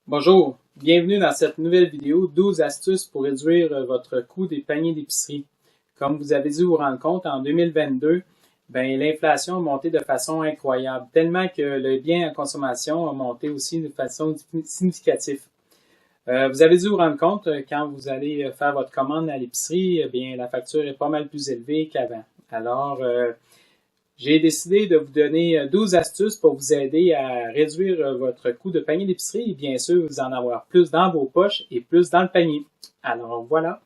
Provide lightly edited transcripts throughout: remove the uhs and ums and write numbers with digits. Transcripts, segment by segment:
Bonjour, bienvenue dans cette nouvelle vidéo 12 astuces pour réduire votre coût des paniers d'épicerie. Comme vous avez dû vous rendre compte, en 2022, l'inflation a monté de façon incroyable, tellement que le bien à consommation a monté aussi de façon significative. Vous avez dû vous rendre compte, quand vous allez faire votre commande à l'épicerie, la facture est pas mal plus élevée qu'avant. Alors, j'ai décidé de vous donner 12 astuces pour vous aider à réduire votre coût de panier d'épicerie et bien sûr, vous en avoir plus dans vos poches et plus dans le panier. Alors voilà,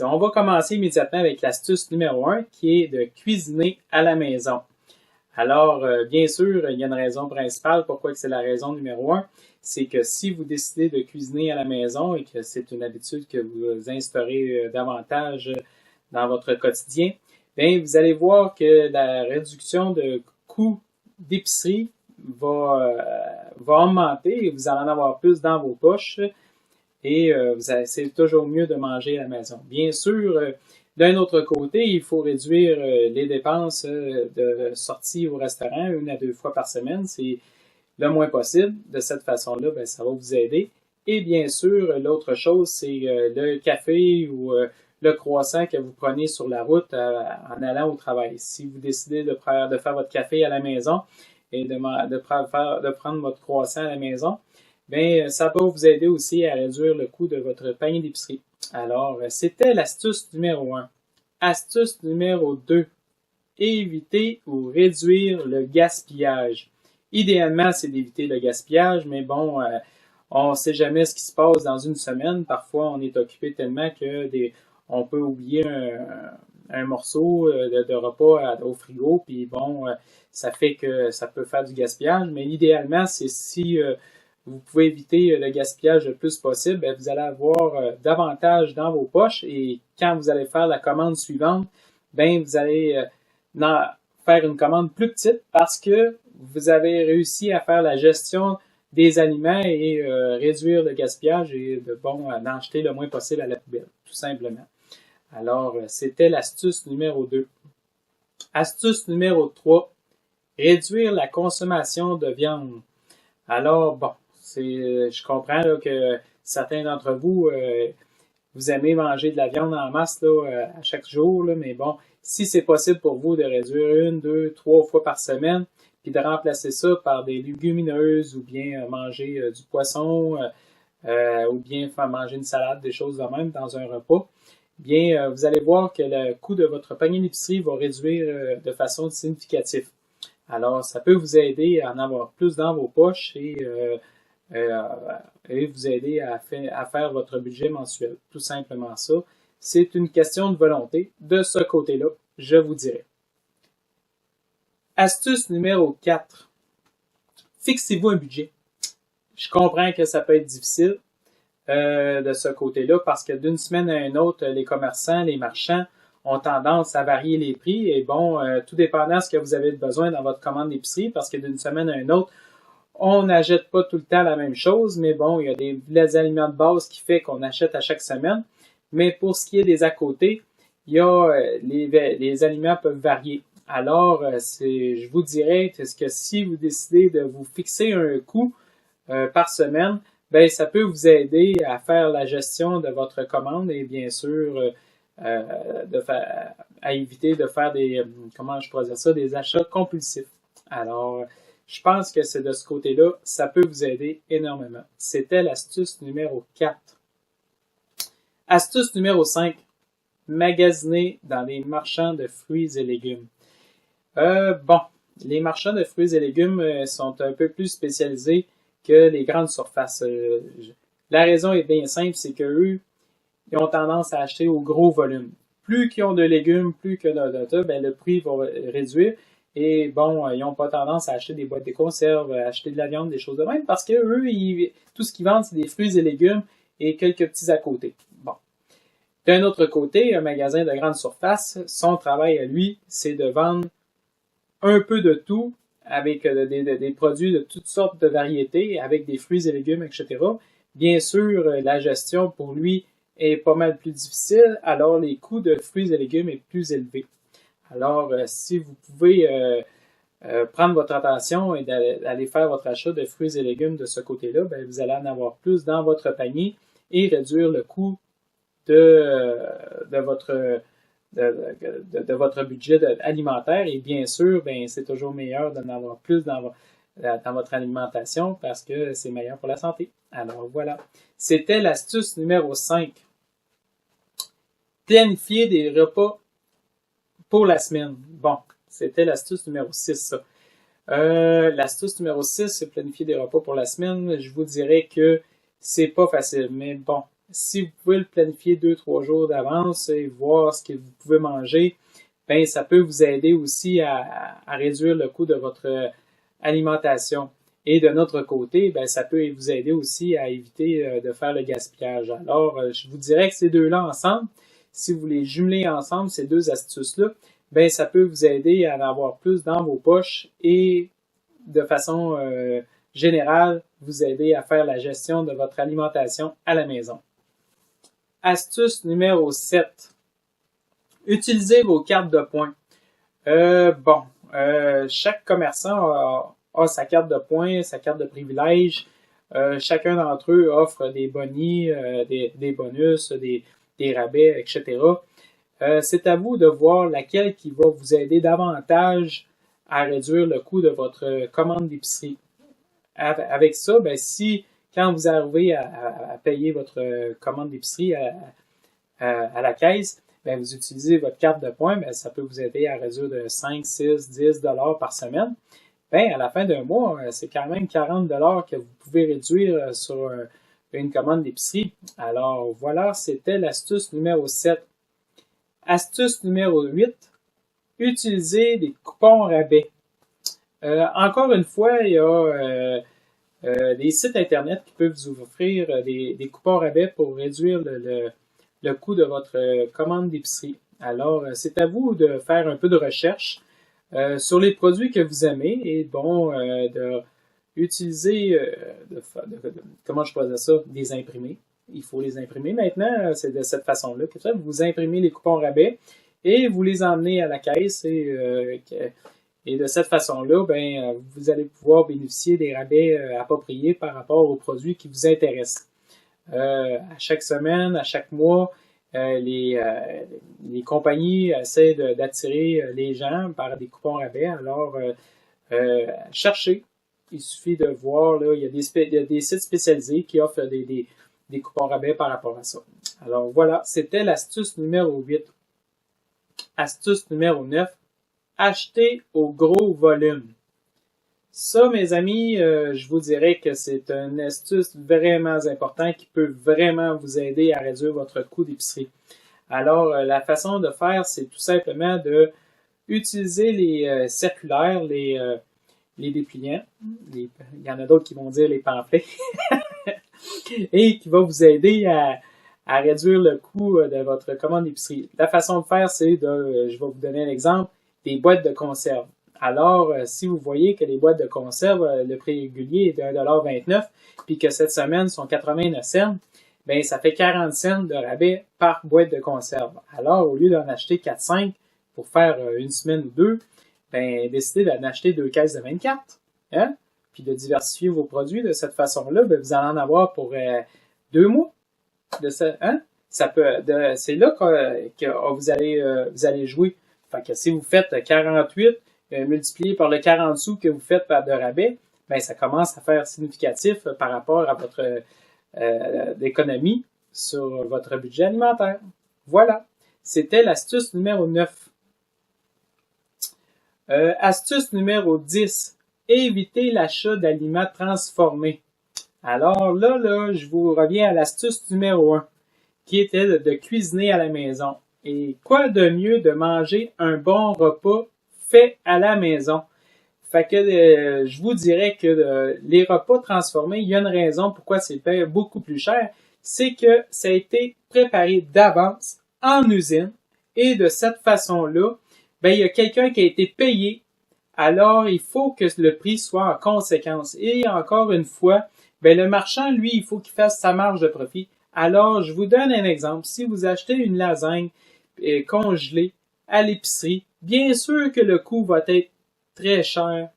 on va commencer immédiatement avec l'astuce numéro 1 qui est de cuisiner à la maison. Alors, bien sûr, il y a une raison principale pourquoi c'est la raison numéro 1, c'est que si vous décidez de cuisiner à la maison et que c'est une habitude que vous instaurez davantage dans votre quotidien, vous allez voir que la réduction de coûts d'épicerie va augmenter et vous allez en avoir plus dans vos poches et c'est toujours mieux de manger à la maison. Bien sûr, d'un autre côté, il faut réduire les dépenses de sortie au restaurant 1 à 2 fois par semaine. C'est le moins possible. De cette façon-là, ça va vous aider. Et bien sûr, l'autre chose, c'est le café ou le croissant que vous prenez sur la route en allant au travail. Si vous décidez de faire votre café à la maison et de prendre votre croissant à la maison, ça va vous aider aussi à réduire le coût de votre panier d'épicerie. Alors, c'était l'astuce numéro 1. Astuce numéro 2. Éviter ou réduire le gaspillage. Idéalement, c'est d'éviter le gaspillage, mais bon, on ne sait jamais ce qui se passe dans une semaine. Parfois, on est occupé tellement que on peut oublier un morceau de repas au frigo, puis bon, ça fait que ça peut faire du gaspillage. Mais idéalement, c'est si vous pouvez éviter le gaspillage le plus possible, vous allez avoir davantage dans vos poches et quand vous allez faire la commande suivante, vous allez faire une commande plus petite parce que vous avez réussi à faire la gestion des aliments et réduire le gaspillage et d'en jeter le moins possible à la poubelle, tout simplement. Alors, c'était l'astuce numéro 2. Astuce numéro 3, réduire la consommation de viande. Alors, je comprends là, que certains d'entre vous, vous aimez manger de la viande en masse là, à chaque jour, là, mais bon, si c'est possible pour vous de réduire 1, 2, 3 fois par semaine, puis de remplacer ça par des légumineuses ou bien manger du poisson ou bien faire manger une salade, des choses de même dans un repas, vous allez voir que le coût de votre panier d'épicerie va réduire de façon significative. Alors, ça peut vous aider à en avoir plus dans vos poches et vous aider à faire votre budget mensuel. Tout simplement ça. C'est une question de volonté. De ce côté-là, je vous dirais. Astuce numéro 4. Fixez-vous un budget. Je comprends que ça peut être difficile de ce côté-là parce que d'une semaine à une autre, les commerçants, les marchands ont tendance à varier les prix et tout dépendant de ce que vous avez besoin dans votre commande d'épicerie parce que d'une semaine à une autre, on n'achète pas tout le temps la même chose, mais bon, il y a des aliments de base qui fait qu'on achète à chaque semaine. Mais pour ce qui est des à côté, il y a les aliments peuvent varier. Alors, je vous dirais que si vous décidez de vous fixer un coût par semaine, ça peut vous aider à faire la gestion de votre commande et bien sûr à éviter de faire des achats compulsifs. Alors, je pense que c'est de ce côté-là, ça peut vous aider énormément. C'était l'astuce numéro 4. Astuce numéro 5. Magasiner dans les marchands de fruits et légumes. Les marchands de fruits et légumes sont un peu plus spécialisés que les grandes surfaces. La raison est bien simple, c'est qu'eux, ils ont tendance à acheter au gros volume. Plus qu'ils ont de légumes, plus que le prix va réduire. Et ils n'ont pas tendance à acheter des boîtes de conserve, à acheter de la viande, des choses de même, parce que eux, tout ce qu'ils vendent, c'est des fruits et légumes et quelques petits à côté. Bon. D'un autre côté, un magasin de grande surface, son travail à lui, c'est de vendre un peu de tout avec des produits de toutes sortes de variétés, avec des fruits et légumes, etc. Bien sûr, la gestion pour lui est pas mal plus difficile, alors les coûts de fruits et légumes est plus élevé. Alors, si vous pouvez prendre votre attention et d'aller faire votre achat de fruits et légumes de ce côté-là, ben, vous allez en avoir plus dans votre panier et réduire le coût de votre budget alimentaire. Et bien sûr, ben, c'est toujours meilleur d'en avoir plus dans votre alimentation parce que c'est meilleur pour la santé. Alors voilà, c'était l'astuce numéro 5. Planifier des repas pour la semaine. Bon, c'était l'astuce numéro 6, ça. L'astuce numéro 6, c'est planifier des repas pour la semaine. Je vous dirais que c'est pas facile, mais bon, si vous pouvez le planifier 2-3 jours d'avance et voir ce que vous pouvez manger, ben ça peut vous aider aussi à réduire le coût de votre alimentation. Et de notre côté, ben ça peut vous aider aussi à éviter de faire le gaspillage. Alors, je vous dirais que ces deux-là ensemble, si vous les jumelez ensemble, ces deux astuces-là, ben ça peut vous aider à en avoir plus dans vos poches et de façon générale, vous aider à faire la gestion de votre alimentation à la maison. Astuce numéro 7. Utilisez vos cartes de points. Chaque commerçant a sa carte de points, sa carte de privilège. Chacun d'entre eux offre des bonis, des bonus, des rabais, etc. C'est à vous de voir laquelle qui va vous aider davantage à réduire le coût de votre commande d'épicerie. Avec ça, ben, si quand vous arrivez à payer votre commande d'épicerie à la caisse, ben, vous utilisez votre carte de points, ben, ça peut vous aider à réduire de 5, 6, 10 $ par semaine. Ben, à la fin d'un mois, c'est quand même 40 $ que vous pouvez réduire sur une commande d'épicerie. Alors voilà, c'était l'astuce numéro 7. Astuce numéro 8, utiliser des coupons rabais. Encore une fois, il y a des sites internet qui peuvent vous offrir des coupons rabais pour réduire le coût de votre commande d'épicerie. Alors, c'est à vous de faire un peu de recherche sur les produits que vous aimez et bon, de utiliser, comment je pourrais dire ça, des imprimés. Il faut les imprimer maintenant, c'est de cette façon-là. Vous imprimez les coupons rabais et vous les emmenez à la caisse et de cette façon-là, ben, vous allez pouvoir bénéficier des rabais appropriés par rapport aux produits qui vous intéressent. À chaque semaine, à chaque mois, les compagnies essaient d'attirer les gens par des coupons rabais. Alors, cherchez. Il suffit de voir, là, il y a des sites spécialisés qui offrent des coupons rabais par rapport à ça. Alors voilà, c'était l'astuce numéro 8. Astuce numéro 9. Acheter au gros volume. Ça, mes amis, je vous dirais que c'est une astuce vraiment importante qui peut vraiment vous aider à réduire votre coût d'épicerie. Alors, la façon de faire, c'est tout simplement de utiliser les circulaires, les dépliants. Il y en a d'autres qui vont dire les pamphlets. Et qui va vous aider à réduire le coût de votre commande d'épicerie. La façon de faire, c'est je vais vous donner un exemple, des boîtes de conserve. Alors, si vous voyez que les boîtes de conserve, le prix régulier est de 1,29 $, puis que cette semaine sont 89 cents, ben ça fait 40 cents de rabais par boîte de conserve. Alors, au lieu d'en acheter 4-5 pour faire une semaine ou deux, ben décidez d'en acheter 2 caisses de 24. Hein? Puis de diversifier vos produits de cette façon-là, ben vous allez en avoir pour 2 mois. Hein? C'est là que vous allez jouer. Fait que si vous faites 48 multiplié par le 40 sous que vous faites par de rabais, ben ça commence à faire significatif par rapport à votre économie sur votre budget alimentaire. Voilà. C'était l'astuce numéro 9. Astuce numéro 10. Éviter l'achat d'aliments transformés. Alors là, je vous reviens à l'astuce numéro 1, qui était de cuisiner à la maison. Et quoi de mieux de manger un bon repas fait à la maison? Fait que je vous dirais que les repas transformés, il y a une raison pourquoi c'est beaucoup plus cher, c'est que ça a été préparé d'avance en usine et de cette façon-là, ben il y a quelqu'un qui a été payé, alors il faut que le prix soit en conséquence. Et encore une fois, ben le marchand, lui, il faut qu'il fasse sa marge de profit. Alors, je vous donne un exemple. Si vous achetez une lasagne congelée à l'épicerie, bien sûr que le coût va être très cher.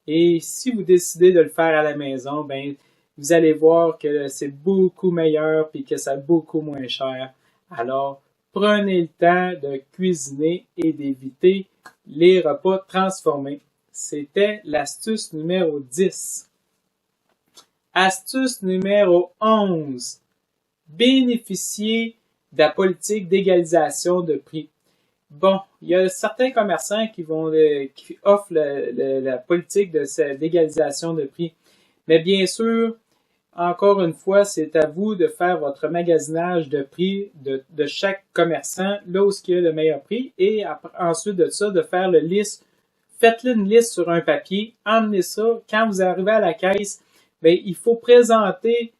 Et si vous décidez de le faire à la maison, ben vous allez voir que c'est beaucoup meilleur et que c'est beaucoup moins cher. Alors, prenez le temps de cuisiner et d'éviter les repas transformés. C'était l'astuce numéro 10. Astuce numéro 11. Bénéficier de la politique d'égalisation de prix. Bon, il y a certains commerçants qui offrent la politique d'égalisation de prix. Mais bien sûr, encore une fois, c'est à vous de faire votre magasinage de prix de chaque commerçant, là où il y a le meilleur prix, et ensuite de ça, de faire le liste. Faites-le une liste sur un papier, emmenez ça. Quand vous arrivez à la caisse, bien, il faut présenter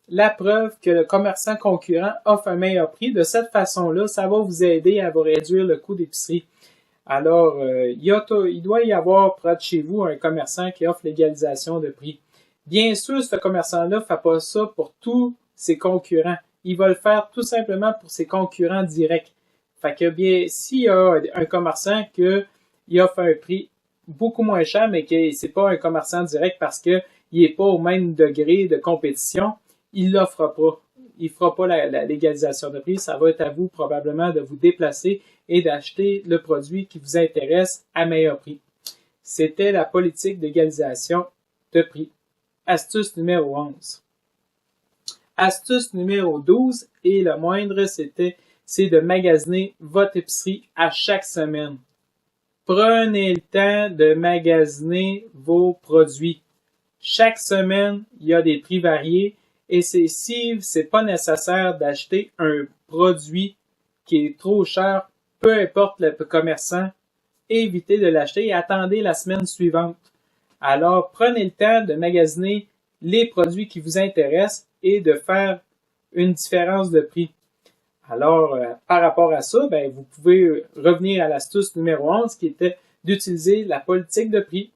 la preuve que le commerçant concurrent offre un meilleur prix. De cette façon-là, ça va vous aider à vous réduire le coût d'épicerie. Alors, il doit y avoir près de chez vous un commerçant qui offre l'égalisation de prix. Bien sûr, ce commerçant-là ne fait pas ça pour tous ses concurrents. Il va le faire tout simplement pour ses concurrents directs. Fait que bien, s'il y a un commerçant qui offre un prix beaucoup moins cher, mais que c'est pas un commerçant direct parce qu'il n'est pas au même degré de compétition, il l'offre pas. Il fera pas la légalisation de prix. Ça va être à vous probablement de vous déplacer et d'acheter le produit qui vous intéresse à meilleur prix. C'était la politique d'égalisation de prix. Astuce numéro 11. Astuce numéro 12, et le moindre, c'est de magasiner votre épicerie à chaque semaine. Prenez le temps de magasiner vos produits. Chaque semaine, il y a des prix variés et c'est pas nécessaire d'acheter un produit qui est trop cher, peu importe le commerçant, évitez de l'acheter et attendez la semaine suivante. Alors, prenez le temps de magasiner les produits qui vous intéressent et de faire une différence de prix. Alors, par rapport à ça, ben, vous pouvez revenir à l'astuce numéro 11 qui était d'utiliser la politique de prix.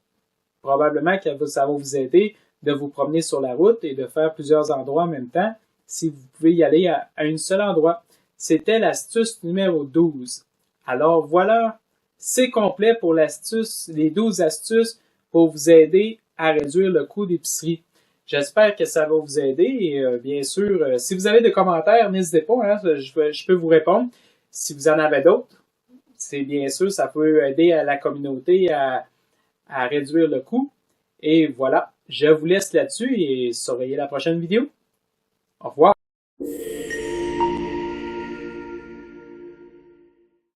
Probablement que ça va vous aider de vous promener sur la route et de faire plusieurs endroits en même temps si vous pouvez y aller à un seul endroit. C'était l'astuce numéro 12. Alors voilà, c'est complet pour les 12 astuces pour vous aider à réduire le coût d'épicerie. J'espère que ça va vous aider et bien sûr, si vous avez des commentaires, n'hésitez pas, hein, je peux vous répondre. Si vous en avez d'autres, c'est bien sûr, ça peut aider à la communauté à réduire le coût. Et voilà, je vous laisse là-dessus et surveillez la prochaine vidéo. Au revoir.